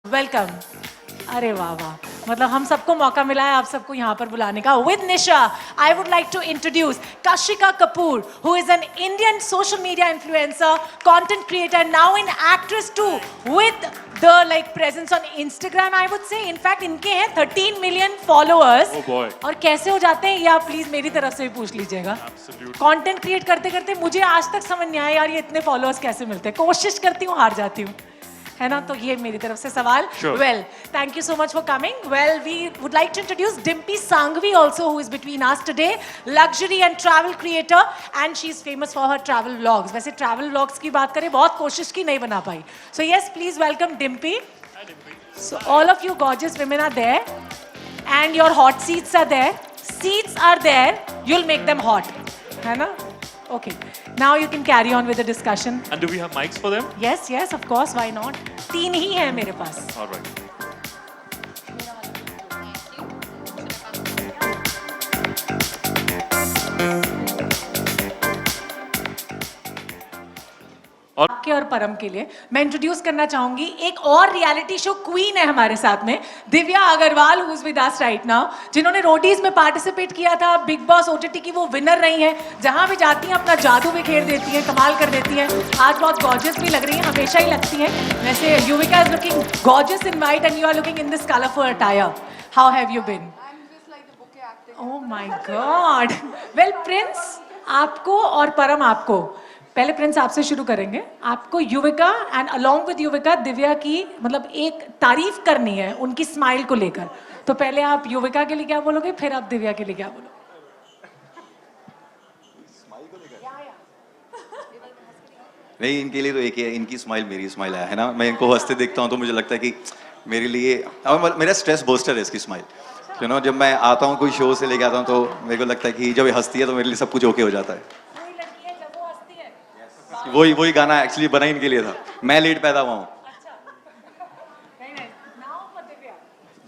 Welcome. अरे वाह वाह, मतलब हम सबको मौका मिला है आप सबको यहाँ पर बुलाने का। With Nisha I would like to introduce Kashika Kapoor, who is an Indian social media influencer, content creator, now an actress too, with the like presence on Instagram I would say. In fact इनके हैं 13 million followers. Oh boy. और कैसे हो जाते हैं ये आप please मेरी तरफ से भी पूछ लीजिएगा। कंटेंट क्रिएट करते करते मुझे आज तक समझ नहीं आया यार ये इतने फॉलोअर्स कैसे मिलते हैं। कोशिश करती हूँ, हार जाती हूँ, है ना। तो ये मेरी तरफ से सवाल। Well, thank you so much for coming. Well, we would like to introduce Dimpy Sanghvi also, who is between us today, luxury and travel creator, and she is famous for her travel vlogs. वैसे travel vlogs की बात करें, बहुत कोशिश की, नहीं बना पाई। So yes, please welcome Dimpy. So all of you gorgeous women are there and your hot seats are there. Seats are there, you'll make them hot, है ना? Okay, now you can carry on with the discussion. And do we have mics for them? Yes, yes, of course, why not? 3 ही है मेरे पास। All right. आपके और परम के लिए मैं इंट्रोड्यूस करना चाहूंगी एक और रियलिटी शो क्वीन है हमारे साथ में, Divya Agarwal, who is with us right now, जिन्होंने रोडीज में पार्टिसिपेट किया था, बिग बॉस ओटीटी की वो विनर रही हैं। जहां भी जाती हैं अपना जादू बिखेर देती हैं, कमाल कर देती हैं। आज बहुत गॉर्जियस भी लग रही हैं, हमेशा ही लगती हैं। वैसे Yuvika is looking gorgeous in white and you are looking in this colourful attire. How have you been? Oh my god. Well Prince आपको और परम आपको, पहले प्रिंस आपसे शुरू करेंगे। आपको Yuvika and along with Yuvika Divya की मतलब एक तारीफ करनी है उनकी स्माइल को लेकर। तो पहले आप युविका के लिए क्या बोलोगे, फिर आप दिव्या के लिए क्या बोलोगे? नहीं, इनके लिए तो एक ही है, इनकी स्माइल मेरी स्माइल है ना। मैं इनको हंसते देखता हूँ तो मुझे लगता है कि मेरे लिए मेरा स्ट्रेस बूस्टर है इसकी स्माइल। यू नो, जब मैं आता हूँ कोई शो से लेके आता हूँ तो मेरे को लगता है कि जब ये हंसती है तो मेरे लिए सब कुछ ओके हो जाता है। वही गाना एक्चुअली बना ही इनके लिए था। मैं लेट पैदा हुआ हूँ।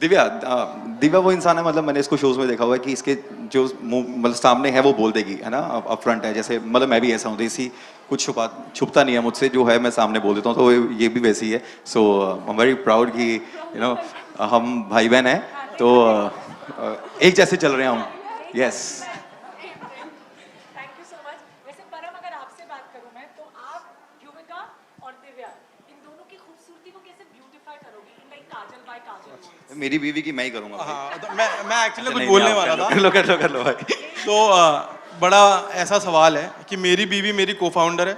दिव्या वो इंसान है, मतलब मैंने इसको शोज में देखा हुआ है कि इसके जो मतलब सामने है वो बोल देगी, है ना, अप फ्रंट है। जैसे मतलब मैं भी ऐसा हूँ, देसी कुछ छुपता नहीं है मुझसे, जो है मैं सामने बोल देता हूँ। तो ये भी वैसी है। सो आई एम वेरी प्राउड कि यू नो हम भाई बहन हैं तो एक जैसे चल रहे हैं हम। यस। मेरी बीवी की मैं ही करूंगा। हाँ, तो मैं एक्चुअली कुछ बोलने वाला था। कर लो भाई। तो बड़ा ऐसा सवाल है कि मेरी बीवी मेरी को-फाउंडर है,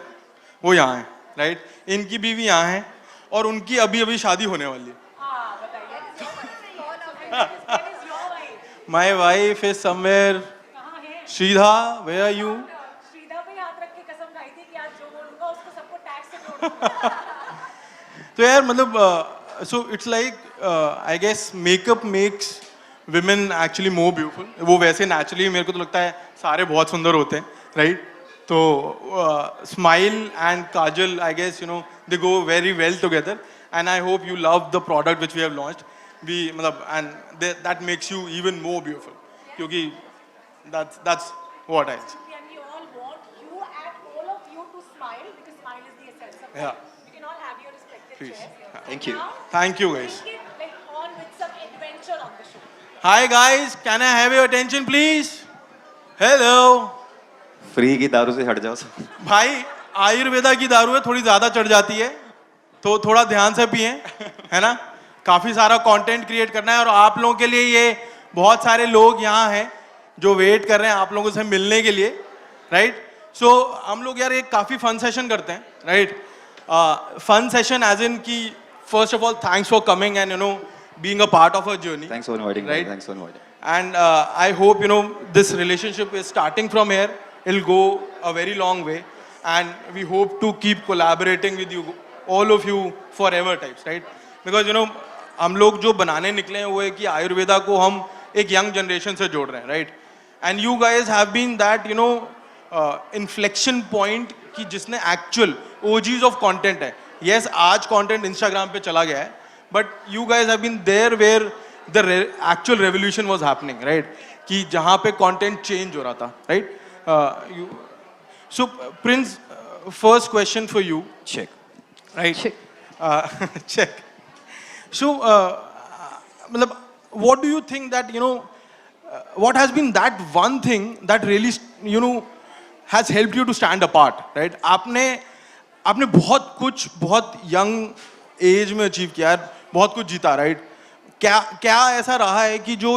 वो यहाँ है, राइट। इनकी बीवी यहाँ है और उनकी अभी अभी शादी होने वाली है। My wife is somewhere. Shridha, where are you? Shridha पे हाथ रख के कसम खाई थी कि आज जो बोलूंगा उसको सबको टैक्स से जोड़ूंगा। तो यार मतलब so it's like I guess makeup makes women actually more beautiful. वो वैसे naturally मेरे को तो लगता है सारे बहुत सुंदर होते हैं, right? तो smile and kajal, I guess you know they go very well together, and I hope you love the product which we have launched. We मतलब and that makes you even more beautiful. क्योंकि that's what I. And we all want you and all of you to smile because smile is the essence of life. Yeah. You can all have your respective Please. chairs. Thank you. Now, Thank you guys. take it like on with some adventure on the show. Hi guys, can I have your attention please? Hello. Free की दारू से हट जाओ। भाई आयुर्वेदा की दारू है, थोड़ी ज्यादा चढ़ जाती है तो थोड़ा ध्यान से पिए, है ना। काफी सारा कंटेंट क्रिएट करना है और आप लोगों के लिए ये बहुत सारे लोग यहाँ हैं जो वेट कर रहे हैं आप लोगों से मिलने के लिए, राइट। सो हम लोग यार एक काफी फन सेशन करते हैं, right. Fun session as in की first of all thanks for coming and you know being a part of a journey. Thanks for inviting. Right. Thanks for inviting. And I hope you know this relationship is starting from here. It'll go a very long way, and we hope to keep collaborating with you, all of you, forever types, right? Because you know हम लोग जो बनाने निकले हैं वो है कि आयुर्वेदा को हम एक यंग जनरेशन से जोड़ रहे हैं, right? And you guys have been that you know inflection point कि जिसने actual OGs of content है। Yes, आज content Instagram पे चला गया है, but you guys have been there where the actual revolution was happening, right? कि जहाँ पे content change हो रहा था, right? So Prince, first question for you, Check. right? Check. So, matlab, what do you think that, what has been that one thing that really, has helped you to stand apart, right? आपने बहुत कुछ बहुत young age में achieve किया है, बहुत कुछ जीता, राइट? क्या ऐसा रहा है कि जो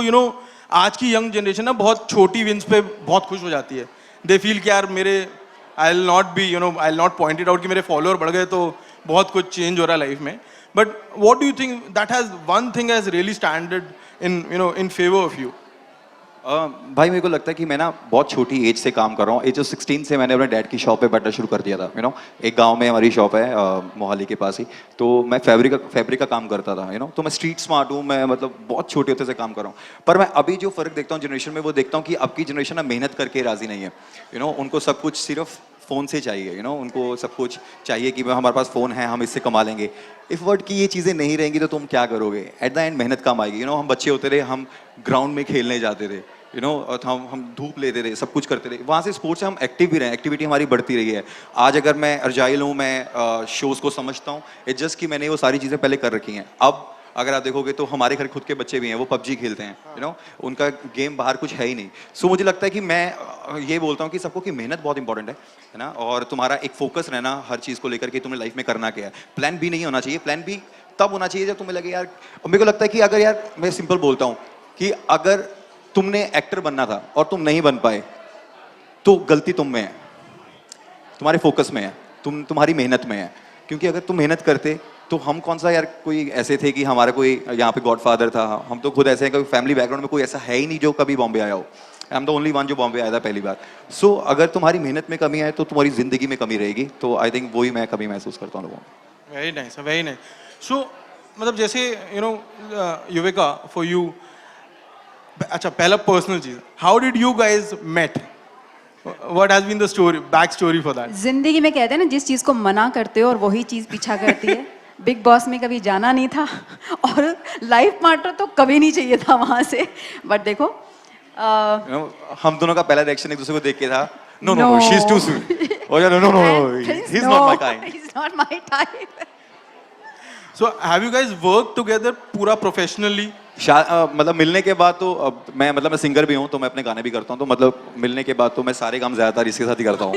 आज की यंग जनरेशन ना बहुत छोटी विंस पे बहुत खुश हो जाती है? दे फील कि यार मेरे I will not point it out कि मेरे फॉलोअर बढ़ गए तो बहुत कुछ चेंज हो रहा है लाइफ में, but what do you think that has one thing has really standard in favour of you? भाई मेरे को लगता है कि मैं ना बहुत छोटी एज से काम कर रहा हूँ. एज ऑफ 16 से मैंने अपने डैड की शॉप पे बैठना शुरू कर दिया था. एक गांव में हमारी शॉप है मोहाली के पास ही. तो मैं फैब्रिक का काम करता था. तो मैं स्ट्रीट स्मार्ट हूँ. मैं मतलब बहुत छोटे होते से काम कर रहा हूँ. पर मैं अभी जो फर्क देखता हूँ जनरेशन में, वो देखता हूँ कि अब की जनरेशन ना मेहनत करके राजी नहीं है. उनको सब कुछ सिर्फ फ़ोन से चाहिए. उनको सब कुछ चाहिए कि हमारे पास फ़ोन है, हम इससे कमा लेंगे. इफ़ वर्ड की ये चीज़ें नहीं रहेंगी तो तुम क्या करोगे? एट द एंड मेहनत काम आएगी. हम बच्चे होते रहे, हम ग्राउंड में खेलने जाते थे. और हम धूप लेते थे, सब कुछ करते थे. वहाँ से स्पोर्ट्स से हम एक्टिव भी रहे, एक्टिविटी हमारी बढ़ती रही है. आज अगर मैं अर्जाइल हूँ, मैं शोज़ को समझता हूँ, इट्स जस्ट कि मैंने वो सारी चीज़ें पहले कर रखी हैं. अब अगर आप देखोगे तो हमारे घर खुद के बच्चे भी हैं, वो पबजी खेलते हैं. उनका गेम बाहर कुछ है ही नहीं. सो मुझे लगता है कि मैं ये बोलता हूँ कि सबको कि मेहनत बहुत इंपॉर्टेंट है ना, और तुम्हारा एक फोकस रहना हर चीज़ को लेकर के तुम्हें लाइफ में करना क्या है. प्लान बी नहीं होना चाहिए. प्लान बी तब होना चाहिए जब तुम्हें लगे यार. और मेरे को लगता है कि अगर यार, मैं सिंपल बोलता हूँ कि अगर तुमने एक्टर बनना था और तुम नहीं बन पाए तो गलती तुम में है, तुम्हारे फोकस में है, तुम्हारी मेहनत में है. क्योंकि अगर तुम मेहनत करते तो हम कौन सा यार कोई ऐसे थे कि हमारा कोई यहाँ पे गॉडफादर था. हम तो खुद ऐसे हैं, कभी फैमिली बैकग्राउंड में कोई ऐसा है ही नहीं जो कभी बॉम्बे आया हो. I am the only one जो बॉम्बे आया था पहली बार. सो अगर तुम्हारी मेहनत में कमी है तो तुम्हारी जिंदगी में कमी रहेगी. तो आई थिंक वही मैं कभी महसूस करता हूँ लोगों में. Very nice, very nice. So मतलब जैसे युविका, फॉर यू, अच्छा पहला पर्सनल चीज, how did you guys met? What has been the story, back story for that? जिंदगी में कहते हैं ना, जिस चीज को मना करते हो और वही चीज पीछा करती है. बिग बॉस में कभी जाना नहीं था और लाइफ पार्टनर तो कभी नहीं चाहिए था वहां से. बट देखो हम दोनों का पहला रिएक्शन एक दूसरे को देख के था, no no No. No, she is too sweet. Oh yeah, no, he's not my kind. He's not my type. So have you guys work together पूरा प्रोफेशनली? मतलब मिलने के बाद तो मैं सिंगर भी हूँ, तो मैं अपने गाने भी करता हूँ. तो मतलब मिलने के बाद तो मैं सारे काम ज्यादातर इसके साथ ही करता हूँ.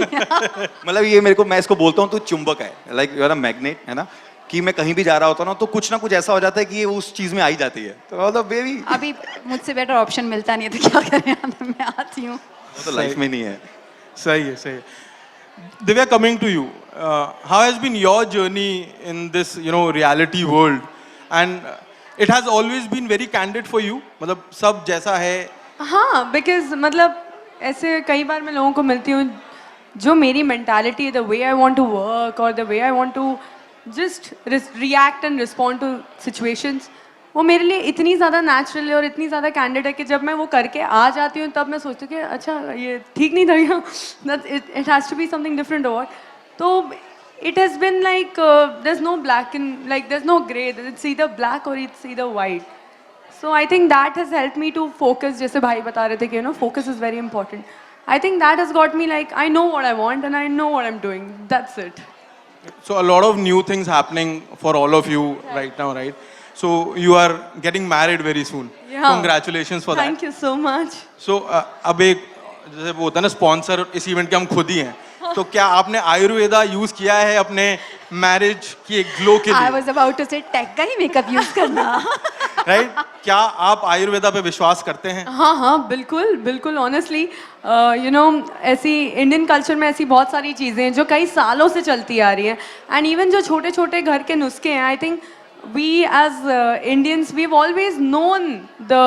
मतलब ये मैं इसको बोलता हूँ, तो चुंबक है, like you are a magnet, है ना, कि मैं कहीं भी जा रहा होता हूँ ना तो कुछ ना कुछ ऐसा हो जाता है कि ये उस चीज में आ ही जाती है. तो मतलब बेबी, अभी मुझसे बेटर ऑप्शन मिलता नहीं है तो क्या करें, मैं आती हूँ. वो तो लाइफ में नहीं है. सही है, सही है. Divya, coming to you, how has been your journey in this, reality world? And it has always been very candid for you. मतलब सब जैसा है. हाँ, बिकॉज मतलब ऐसे कई बार मैं लोगों को मिलती हूँ जो मेरी मेंटालिटी है, the way I want to work और the way I want to just react and respond to situations, वो मेरे लिए इतनी ज़्यादा नेचुरल है और इतनी ज़्यादा कैंडिड है कि जब मैं वो करके आ जाती हूँ तब मैं सोचती हूँ कि अच्छा ये ठीक नहीं था, यहाँ it has to be something different और. तो it has been like there's no black and like there's no gray, it's either black or it's either white. So I think that has helped me to focus, जैसे भाई बता रहे थे कि focus is very important. I think that has got me like I know what I want and I know what I'm doing. That's it. So a lot of new things happening for all of you right now, right? So you are getting married very soon. Yeah. Congratulations for that. Thank you so much. So अब एक जैसे वो होता है ना, sponsor इस event के हम खुद ही हैं. तो क्या आपने आयुर्वेदा यूज किया है अपने मैरिज की एक ग्लो के I लिए? was about to say tech का ही मेकअप यूज करना. राइट? क्या आप आयुर्वेदा पे विश्वास करते हैं? हाँ हाँ बिल्कुल बिल्कुल. ऑनेस्टली ऐसी इंडियन कल्चर में ऐसी बहुत सारी चीज़ें हैं जो कई सालों से चलती आ रही हैं. एंड इवन जो छोटे छोटे घर के नुस्खे हैं, I think we as Indians, we've always known the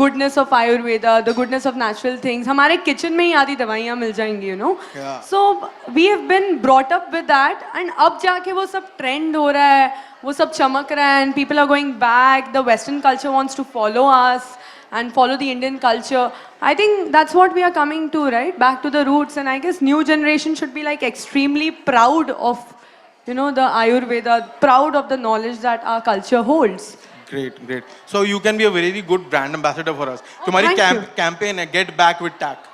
goodness of Ayurveda, the goodness of natural things. हमारे किचन में ही आधी दवाइयाँ मिल जाएंगी, Yeah. So we have been brought up with that, and अब जाके वो सब trend हो रहा है, वो सब चमक रहा है, and people are going back. The Western culture wants to follow us and follow the Indian culture. I think that's what we are coming to, right? Back to the roots, and I guess new generation should be like extremely proud of the Ayurveda, proud of the knowledge that our culture holds. Great, great. So you can be a very very good brand ambassador for us. तुम्हारी thank you. campaign है Get Back with Tack.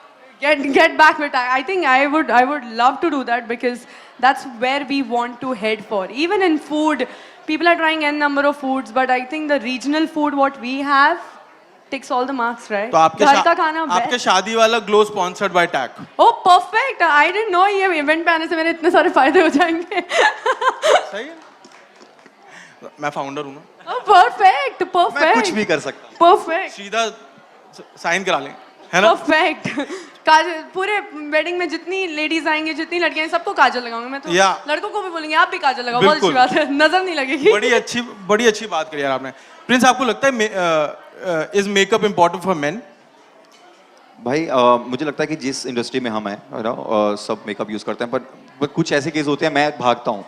Get back with that. I think I would love to do that because that's where we want to head for. Even in food, people are trying n number of foods, but I think the regional food what we have ticks all the marks, right? तो आपके घर का खाना आपके best. शादी वाला glow sponsored by tech. Oh, perfect! I didn't know ये event पे आने से मेरे इतने सारे फायदे हो जाएंगे. सही है. मैं फाउंडर हूँ ना. Oh, perfect, मैं perfect. कुछ भी कर सकता हूँ. Perfect. सीधा साइन करा लें, है ना? परफेक्ट. काजल पूरे वेडिंग में जितनी लेडीज आएंगी, जितनी लड़कियां हैं, सबको काजल लगाऊंगे मैं तो. Yeah. लड़कों को भी बोलेंगे आप भी काजल लगाओ. बहुत अच्छी बिल्कुल. बात है, नजर नहीं लगेगी. बड़ी अच्छी बात करी यार आपने. प्रिंस, आपको लगता है is makeup important for main? भाई मुझे लगता है कि जिस इंडस्ट्री में हम हैं सब मेकअप यूज़ करते हैं, पर कुछ ऐसे केस होते हैं मैं भागता हूँ.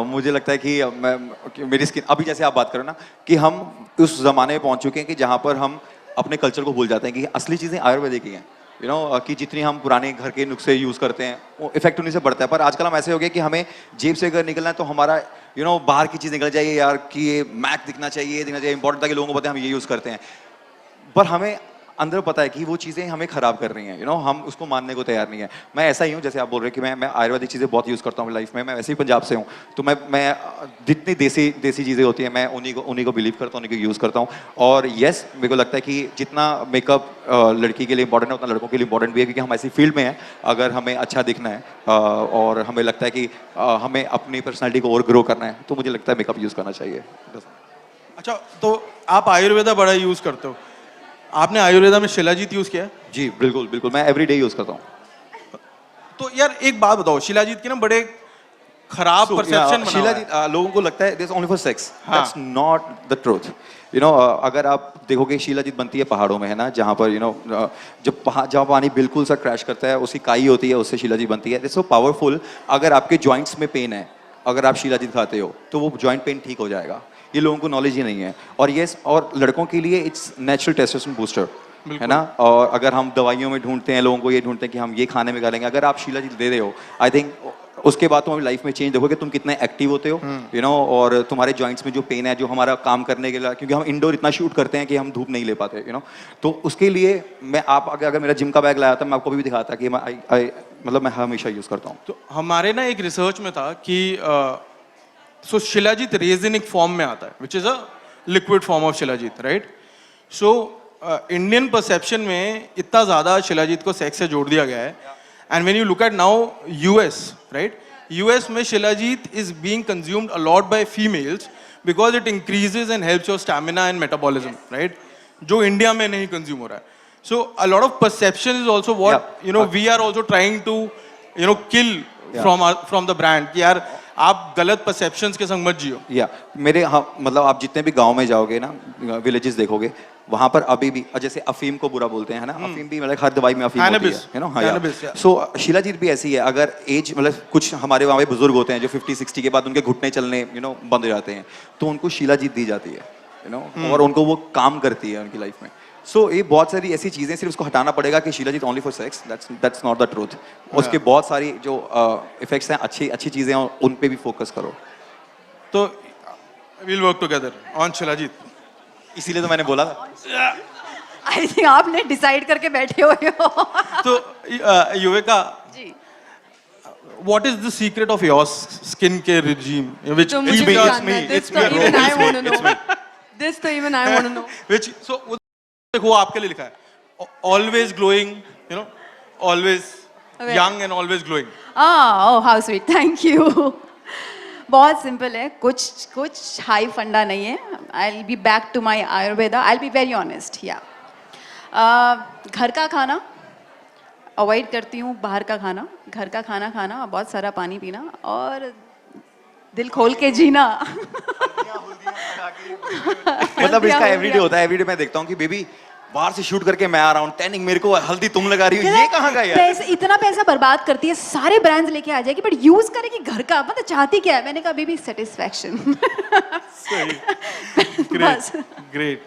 मुझे लगता है कि मेरी स्किन, अभी जैसे आप बात करो ना कि हम उस ज़माने में पहुँच चुके हैं कि जहाँ पर हम अपने कल्चर को भूल जाते हैं कि असली चीज़ें आयुर्वेदिक ही हैं. कि जितनी हम पुराने घर के नुस्खे यूज़ करते हैं वो इफेक्ट उन्हीं से बढ़ता है. पर आजकल हम ऐसे हो गए कि हमें जेब से अगर निकलना है तो हमारा बाहर की चीज़ निकल जाइए यार, कि ये मैक दिखना चाहिए इंपॉर्टेंट था कि लोगों को पता है हम ये यूज़ करते हैं, पर हमें अंदर पता है कि वो चीज़ें हमें ख़राब कर रही हैं. हम उसको मानने को तैयार नहीं है. मैं ऐसा ही हूँ जैसे आप बोल रहे हैं कि मैं आयुर्वेदिक चीज़ें बहुत यूज़ करता हूँ लाइफ में. मैं वैसे ही पंजाब से हूँ, तो मैं जितनी देसी चीज़ें होती हैं मैं उन्हीं को बिलीव करता हूँ, उन्हीं को यूज़ करता हूँ. और येस, मेरे को लगता है कि जितना मेकअप लड़की के लिए इंपॉर्टेंट है उतना लड़कों के लिए इंपॉर्टेंट भी है, क्योंकि हम ऐसी फील्ड में हैं. अगर हमें अच्छा दिखना है और हमें लगता है कि हमें अपनी पर्सनैलिटी को और ग्रो करना है, तो मुझे लगता है मेकअप यूज़ करना चाहिए. अच्छा, तो आप आयुर्वेदा बड़ा यूज करते हो. आपने आयुर्वेदा में शिलाजीत यूज किया है? जी बिल्कुल, मैं एवरी डे यूज़ करता हूँ. तो यार एक बात बताओ, शिलाजीत के ना बड़े खराब परसेप्शन बना हुआ है. शिलाजीत लोगों को लगता है दिस ओनली फॉर सेक्स. हाँ. That's not the truth. अगर आप देखोगे शिलाजीत बनती है पहाड़ों में, है ना, जहाँ पर जहाँ पानी बिल्कुल सा क्रैश करता है, उसकी काई होती है, उससे शिलाजीत बनती है. It's so powerful. अगर आपके जॉइंट्स में पेन है, अगर आप शिलाजीत खाते हो तो वो जॉइंट पेन ठीक हो जाएगा. ये लोगों को नॉलेज ही नहीं है. और ये और लड़कों के लिए इट्स नेचुरल टेस्टोस्टेरोन बूस्टर, है ना. और अगर हम दवाइयों में ढूंढते हैं, लोगों को ये ढूंढते हैं कि हम ये खाने में डालेंगे, अगर आप शिलाजीत दे रहे हो, आई थिंक उसके बाद तुम लाइफ में चेंज देखोगे, तुम कितने एक्टिव होते हो. और तुम्हारे जॉइंट्स में जो पेन है, जो हमारा काम करने के लिए, क्योंकि हम इंडोर इतना शूट करते हैं कि हम धूप नहीं ले पाते. तो उसके लिए मैं अगर मेरा जिम का बैग लाया था, मैं आपको भी दिखाता कि मैं हमेशा यूज़ करता हूँ. तो हमारे ना एक रिसर्च में था कि सो शिलाजीत रेजिनिक फॉर्म में आता है, which is a liquid form of shilajit, right. So Indian perception में इतना ज़्यादा शिलाजीत को सेक्स से जोड़ दिया गया है. And when you look at now US, right, US में shilajit is being consumed a lot by females because it increases and helps your stamina and metabolism, right, जो इंडिया में नहीं कंज्यूम हो रहा है. So a lot of perception is also what we are also trying to kill from the brand, कि यार आप गलत परसेप्शंस के संग मत जियो. मतलब आप जितने भी गांव में जाओगे ना, विलेजेस देखोगे, वहां पर अभी भी जैसे अफीम को बुरा बोलते हैं, है ना. अफीम भी मतलब हर दवाई में अफीम होती है ना. Cannabis, yeah. सो शिलाजीत भी ऐसी है. अगर एज कुछ हमारे वहाँ पे बुजुर्ग होते हैं जो 50-60 के बाद उनके घुटने चलने बंद हो जाते हैं, तो उनको शिलाजीत दी जाती है, और उनको वो काम करती है उनकी लाइफ में. सो ये बहुत सारी ऐसी चीजें, सिर्फ उसको हटाना पड़ेगा कि shilajit only for sex, that's not the truth. उसके बहुत सारी जो इफेक्ट्स हैं, अच्छी चीजें हैं, उन पे भी फोकस करो. तो will work together on shilajit. इसीलिए तो मैंने बोला था. आई थिंक आपने डिसाइड करके बैठे हुए हो. तो युविका जी, what is the secret of your skincare regime, which तो मुझे keeps भी your- जानना है. This it's तो me, bro. even I It's me, want to it's know. This तो even I want to know. which so देखो आपके लिए लिखा है always glowing, always Okay. young and always glowing. Oh how sweet, thank you. बहुत simple है, कुछ high फंडा नहीं है. I will be back to my Ayurveda. I will be very honest. या घर का खाना अवॉइड करती हूँ, बाहर का खाना. घर का खाना खाना, बहुत सारा पानी पीना और दिल खोल के जीना. मतलब इसका एवरीडे होता है. एवरीडे मैं देखता हूँ कि बेबी बाहर से शूट करके मैं आ रहा हूँ, टैनिंग मेरे को, हल्दी तुम लगा रही हो, ये कहाँ का यार. इतना पैसा बर्बाद करती है, सारे ब्रांड्स लेके आ जाएगी, बट यूज करेगी घर का. मतलब चाहती क्या है? मैंने कहा बेबी सेटिस्फैक्शन. Great.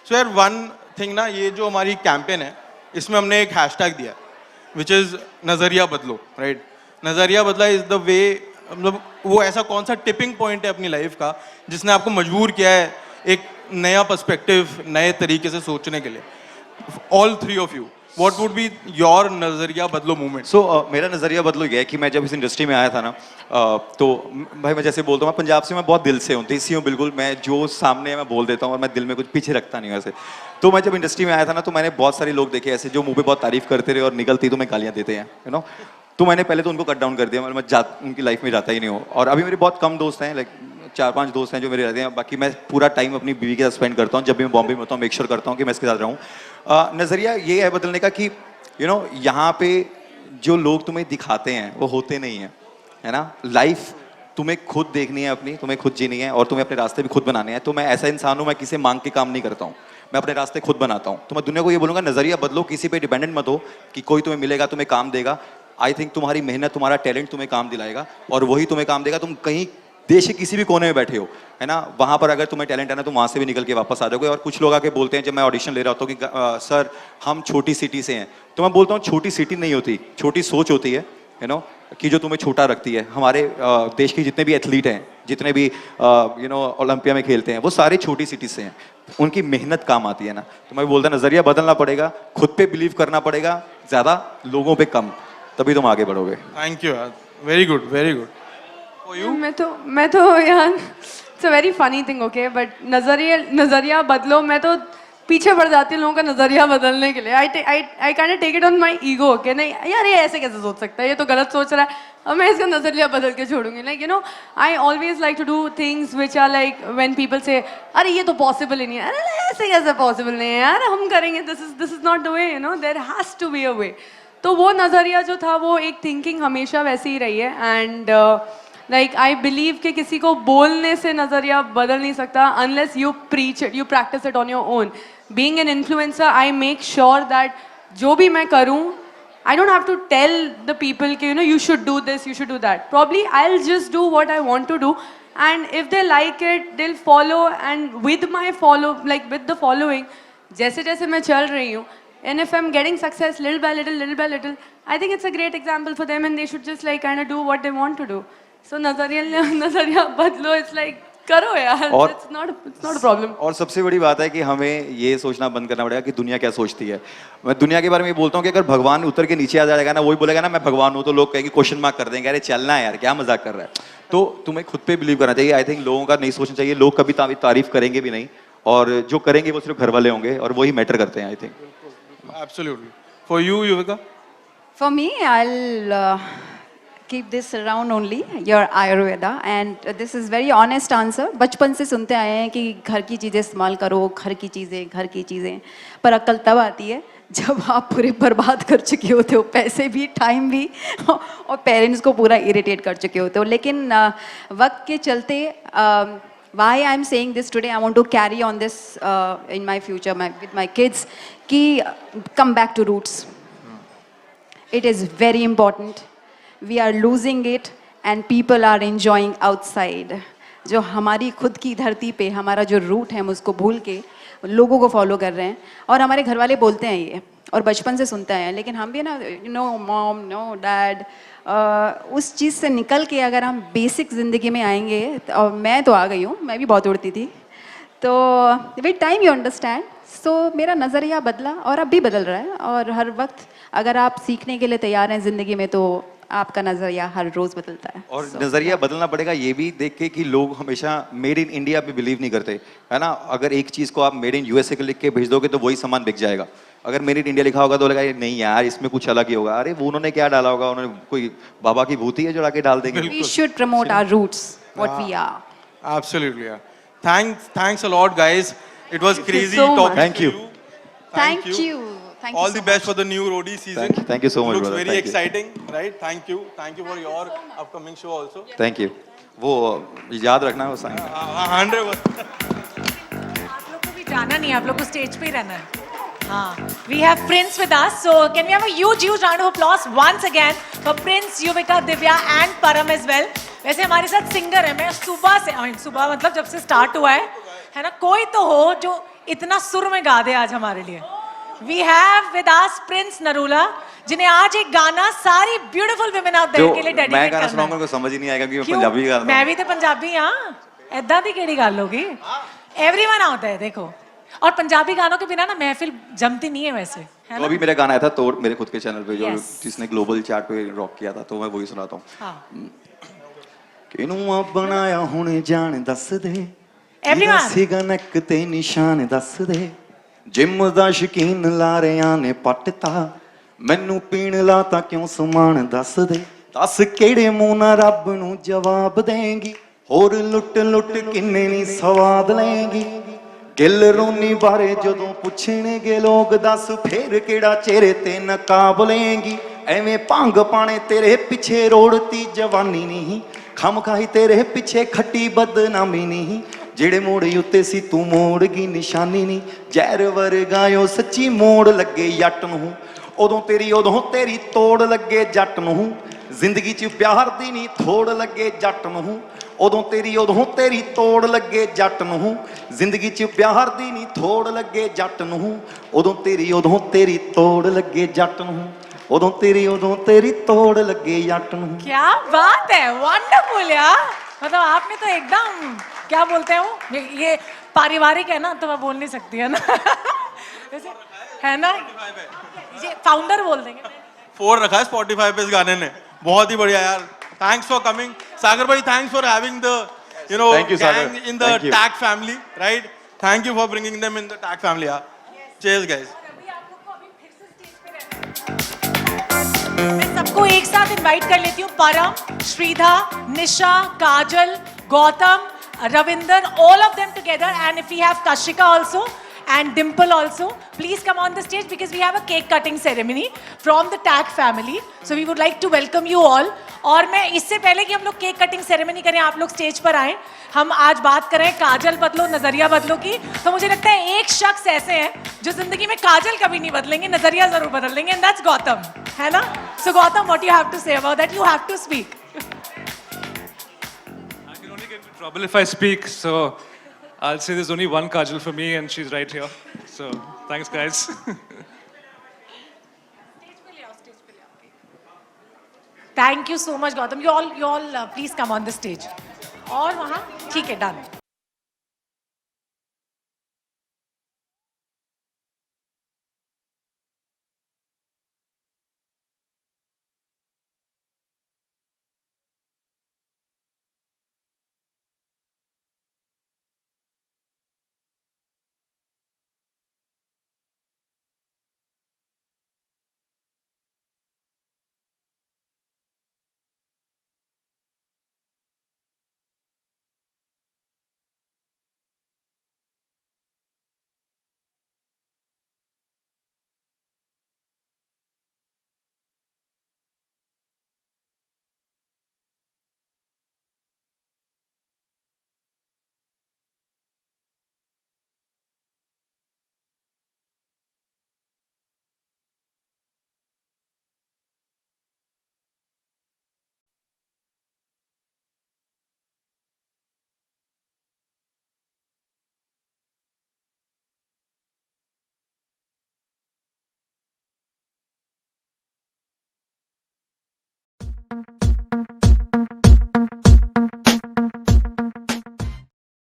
So यार one thing ना, ये जो हमारी कैंपेन है, इसमें हमने एक हैशटैग दिया विच इज नजरिया बदलो, राइट. नजरिया बदला इज द वे, मतलब वो ऐसा कौन सा टिपिंग पॉइंट है अपनी लाइफ का जिसने आपको मजबूर किया है एक नया पर्सपेक्टिव, नए तरीके से सोचने के लिए. All three of you. what would be your Nazariya Badlo movement? सो मेरा नज़रिया बदल गया है कि मैं जब इस इंडस्ट्री में आया था ना तो भाई मैं जैसे बोलता हूँ, मैं पंजाब से, मैं बहुत दिल से हूँ, देसी हूँ बिल्कुल, मैं जो सामने है मैं बोल देता हूँ और मैं दिल में कुछ पीछे रखता नहीं हूँ ऐसे। तो मैं जब इंडस्ट्री में आया था ना तो मैंने बहुत सारे लोग देखे ऐसे जो मुंह पे बहुत तारीफ करते रहे और निकलती तो मैं गालियाँ देते हैं, यू नो। तो मैंने पहले तो उनको कट डाउन कर दिया, मतलब मैं उनकी लाइफ में जाता ही नहीं हूँ। और अभी मेरे बहुत कम दोस्त हैं, लाइक 4-5 दोस्त हैं जो मेरे रहते हैं, बाकी मैं पूरा टाइम अपनी बीवी के साथ स्पेंड करता हूँ। जब भी मैं बॉम्बे में होता हूँ मेक श्योर करता हूँ कि मैं इसके साथ रहूँ। नज़रिया ये है बदलने का कि यू नो यहाँ पे जो लोग तुम्हें दिखाते हैं वो होते नहीं हैं, है ना। लाइफ तुम्हें खुद देखनी है अपनी, तुम्हें खुद जीनी है और तुम्हें अपने रास्ते भी खुद बनाने हैं। तो मैं ऐसा इंसान हूँ, मैं किसी मांग के काम नहीं करता हूँ, मैं अपने रास्ते खुद बनाता हूँ। तो मैं दुनिया को ये बोलूँगा, नज़रिया बदलो, किसी पे डिपेंडेंट मत हो कि कोई तुम्हें मिलेगा तुम्हें काम देगा। आई थिंक तुम्हारी मेहनत, तुम्हारा टैलेंट तुम्हें काम दिलाएगा और वही तुम्हें काम देगा। तुम कहीं देश के किसी भी कोने में बैठे हो, है ना, वहाँ पर अगर तुम्हें टैलेंट है ना, तुम वहाँ से भी निकल के वापस आ जाओगे। और कुछ लोग आके बोलते हैं जब मैं ऑडिशन ले रहा होता हूँ कि सर हम छोटी सिटी से हैं, तो मैं बोलता हूँ छोटी सिटी नहीं होती, छोटी सोच होती है, यू नो, कि जो तुम्हें छोटा रखती है। हमारे देश के जितने भी एथलीट हैं, जितने भी यू नो ओलंपिया में खेलते हैं, वो सारे छोटी सिटी से हैं, उनकी मेहनत काम आती है ना। तो मैं बोलता नज़रिया बदलना पड़ेगा, खुद पे बिलीव करना पड़ेगा, ज़्यादा लोगों पे कम, तभी तुम आगे बढ़ोगे। Thank you. Very good, very good. For you? मैं तो यार, it's a very funny thing, okay, but नजरिया बदलो, मैं तो पीछे पड़ जाती हूँ लोगों का नजरिया बदलने के लिए। I kind of take it on my ego, okay, नहीं यार ये ऐसे कैसे सोच सकता है, ये तो गलत सोच रहा है, अब मैं इसका नजरिया बदल के छोड़ूंगी। Like you know, I always like to do things which are like when people say अरे ये तो पॉसिबल ही नहीं है, अरे ऐसे कैसे पॉसिबल नहीं है यार, हम करेंगे, this is not the way, you know, there has to be a way. तो वो नज़रिया जो था वो एक थिंकिंग हमेशा वैसी ही रही है। एंड लाइक आई बिलीव कि किसी को बोलने से नज़रिया बदल नहीं सकता unless you preach it, you practice it on your own. Being an influencer, I make sure that जो भी मैं करूँ, I don't have to tell the people कि you know you should do this, you should do that. Probably I'll just do what I want to do, and if they like it, they'll follow. And with my with the following, जैसे जैसे मैं चल रही हूँ, and if I'm getting success little by little, I think it's a great example for them, and they should just like kind of do what they want to do. So नजरिया बदलो, it's like करो यार, और it's not a problem. और सबसे बड़ी बात है कि हमें ये सोचना बंद करना पड़ेगा कि दुनिया क्या सोचती है। मैं दुनिया के बारे में ये बोलता हूँ कि अगर भगवान उतर के नीचे आ जाएगा ना, वही बोलेगा ना मैं भगवान हूँ, तो लोग कहेंगे, क्वेश्चन मार्क कर देंगे, अरे चलना है यार, क्या मजाक कर रहा है। तो तुम्हें खुद पे बिलीव करना चाहिए। आई थिंक लोगों का नहीं सोचना चाहिए, लोग कभी तारीफ करेंगे भी नहीं, और जो करेंगे वो सिर्फ घर वाले होंगे, और वही मैटर करते हैं I think. Absolutely. For you, Yuvika? For me, I'll keep this around only, your Ayurveda, and this is very honest answer. बचपन से सुनते आए हैं कि घर की चीज़ें इस्तेमाल करो, घर की चीज़ें, पर अक्ल तब आती है जब आप पूरे बर्बाद कर चुके होते हो, पैसे भी, टाइम भी, और पेरेंट्स को पूरा इरिटेट कर चुके होते हो। लेकिन वक्त के चलते why I'm saying this today, I want to carry on this in my future with my kids, कि come back to roots. It is very important. We are losing it and people are enjoying outside. जो हमारी खुद की धरती पे हमारा जो root है हम उसको भूल के लोगों को फॉलो कर रहे हैं। और हमारे घर वाले बोलते हैं ये, और बचपन से सुनते हैं, लेकिन हम भी ना, नो मॉम, नो डैड, उस चीज़ से निकल के अगर हम बेसिक ज़िंदगी में आएंगे, और मैं तो आ गई हूँ, मैं भी बहुत उड़ती थी, तो विद टाइम यू अंडरस्टैंड। सो मेरा नज़रिया बदला और अब भी बदल रहा है, और हर वक्त अगर आप सीखने के लिए तैयार हैं ज़िंदगी में, तो आपका नज़रिया हर रोज़ बदलता है। और नज़रिया बदलना पड़ेगा ये भी देख के कि लोग हमेशा मेड इन इंडिया पे बिलीव नहीं करते, है ना। अगर एक चीज़ को आप मेड इन यूएसए के लिख के भेज दोगे तो वही सामान बिक जाएगा। अगर मेड इन इंडिया लिखा होगा तो लगा ये नहीं यार, इसमें कुछ अलग ही होगा, अरे वो उन्होंने क्या डाला होगा, उन्होंने कोई बाबा की भूती है जो लाके डाल देंगे। We should promote our roots, what we are. Absolutely, yeah. Thanks a lot, guys. It was crazy so much. talking Thank to you. you. Thank you. Thank you All so the best much. for the new Roadie season. Thank you so much, Looks brother. very Thank you. exciting, right? Thank you for your upcoming show also. Thank you. वो याद रखना है वो sign. 100%. आप लोग को भी जाना नहीं है, आप लोग को स्टेज पे ही रहना है। हाँ, we have Prince with us, so can we have a huge round of applause once again for Prince, Yuvika, Divya and Param as well. वैसे हमारे साथ सिंगर है, मैं सुबह मतलब जब से स्टार्ट हुआ है ना, कोई तो हो जो इतना सुर में गा दे आज हमारे लिए। We have with us Prince Narula, जिन्हें आज एक गाना सारी ब्यूटीफुल विमेन आउट देयर के लिए डेडिकेट करना है। मैं गाना सुनाऊंगा उनको समझ ही नहीं आएगा क्योंकि मैं पंजाबी गाता हूं। मैं भी तो पंजाबी हाँ, ऐदा दी केड़ी गल होगी। एवरीवन आउट है देखो, और पंजाबी गानों के बिना ना महफिल जमती नहीं है वैसे। तो अभी मेरा गाना आया था तोड़ मेरे खुद के चैनल पे जो Yes. जिसने ग्लोबल चार्ट पे रॉक किया था, तो मैं वही सुनाता हूँ। हाँ ਕਿਨੂੰ ਆ ਬਣਾਇਆ ਹੁਣ ਜਾਣ ਦੱਸ ਦੇ Everyone. ਸੀਗਾ ਨੱਕ ਤੇ ਨਿਸ਼ਾਨ ਦੱਸ ਦੇ ਜਿਮ ਦਾ ਸ਼ਕੀਨ ਲਾਰਿਆਂ ਨੇ ਪੱਟਤਾ ਮੈਨੂੰ ਪੀਣ ਲਾ ਤਾਂ ਕਿਉਂ ਸਮਾਨ ਦੱਸ ਦੇ ਦੱਸ ਕਿਹੜੇ ਮੂੰਹ ਨਾਲ ਰੱਬ ਨੂੰ ਜਵਾਬ ਦੇਂਗੀ ਹੋਰ ਲੁੱਟ ਲੁੱਟ ਕਿੰਨੇ ਨੀ ਸਵਾਦ ਲਏਂਗੀ ਗਿੱਲ ਰੋਨੀ ਬਾਰੇ ਜਦੋਂ ਪੁੱਛਣਗੇ ਲੋਕ ਦੱਸ ਫੇਰ ਕਿਹੜਾ ਚਿਹਰੇ ਤੇ ਨਕਾਬ ਲਏਂਗੀ ਐਵੇਂ ਭੰਗ ਪਾਣੇ ਤੇਰੇ ਪਿੱਛੇ ਰੋੜਤੀ ਜਵਾਨੀ ਨਹੀਂ ਖਮਖਾਈ ਤੇਰੇ ਪਿੱਛੇ ਖੱਟੀ ਬਦਨਾਮੀ ਨਹੀਂ ਜਿਹੜੇ ਮੋੜ ਉੱਤੇ ਸੀ ਤੂੰ ਮੋੜ ਗਈ ਨਿਸ਼ਾਨੀ ਨਹੀਂ ਜ਼ਹਿਰ ਵਰਗਾਇਓ ਸੱਚੀ ਮੋੜ ਲੱਗੇ ਜੱਟ ਨੂੰ ਉਦੋਂ ਤੇਰੀ ਤੋੜ ਲੱਗੇ ਜੱਟ ਨੂੰ ਜ਼ਿੰਦਗੀ 'ਚ ਪਿਆਰ ਦੀ ਨਹੀਂ ਥੋੜ ਲੱਗੇ ਜੱਟ ਨੂੰ ਉਦੋਂ ਤੇਰੀ ਤੋੜ ਲੱਗੇ ਜੱਟ ਨੂੰ ਜ਼ਿੰਦਗੀ 'ਚ ਪਿਆਰ ਦੀ ਨਹੀਂ ਥੋੜ ਲੱਗੇ ਜੱਟ ਨੂੰ ਉਦੋਂ ਤੇਰੀ ਤੋੜ ਲੱਗੇ ਜੱਟ ਨੂੰ ਉਦੋਂ ਤੇਰੀ ਤੋੜ ਲੱਗੇ ਜੱਟ ਨੂੰ क्या बात है, वंडरफुल यार। मतलब आपने तो एकदम क्या बोलते हैं वो ये पारिवारिक है ना, तो मैं बोल नहीं सकती है ना वैसे है ना, ये फाउंडर बोल देंगे। 4 रखा है Spotify पे इस गाने ने, बहुत ही बढ़िया यार। थैंक्स फॉर कमिंग सागर भाई, thanks for having the Thank you, Sagar. gang in the Thank you. tag family, right? Thank you for bringing them in the tag family यार। Cheers guys। मैं सबको एक साथ इनवाइट कर लेती हूँ, परम, श्रीधा, निशा, काजल, Gautam, Ravinder, all of them together, and if we have Kashika also and Dimple also, please come on the stage because we have a cake cutting ceremony from the tag family, so we would like to welcome you all। और मैं इससे पहले कि हम लोग cake cutting ceremony करें, आप लोग स्टेज पर आए, हम आज बात करें काजल बदलो नजरिया बदलो की। तो मुझे लगता है एक शख्स ऐसे हैं जो जिंदगी में काजल कभी नहीं बदलेंगे, नजरिया जरूर बदल लेंगे, एंड दैट्स गौतम, है ना। So Gautam, what you have to say about that? You have to speak. I can only get into trouble if I speak, so I'll say there's only one Kajal for me, and she's right here. So thanks, guys. Thank you so much Gautam. You all please come on the stage. और वहाँ ठीक है, done.